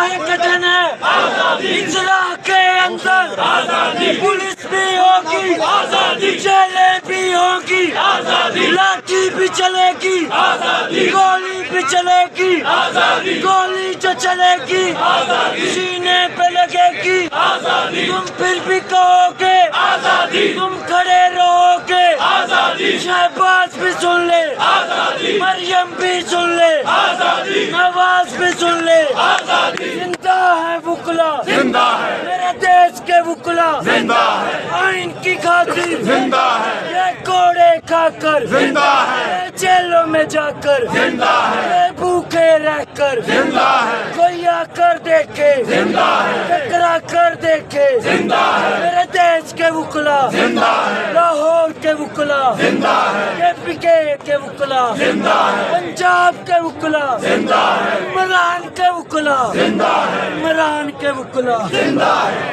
चाहे कठिन है इजराह के अंदर पुलिस भी होगी, जेलें भी होगी, लाठी भी चलेगी, गोली भी चलेगी, गोली जो चलेगी सीने पे लगेगी। तुम फिर भी कहोगे, तुम खड़े रहोगे। शहबाज भी सुन ले, मरियम भी सुन ले, नवाज भी सुन ले। जिंदा है वकला, जिंदा है मेरे देश के वकला, जिंदा है आइन की खातिर जिंदा है ये कोड़े खाकर, जिंदा है ये जेलों में जाकर, जिंदा है ये भूखे रहकर, जिंदा है कोई आकर देखे, जिंदा है टकरा कर देखे। जिंदा है मेरे देश के वकला, जिंदा है लाहौर के वकला, जिंदा है KPK के वकला, जिंदा है पंजाब के वकला, जिंदा है इमरान के वकला, जिंदा है इमरान के वकला। जिंदा है।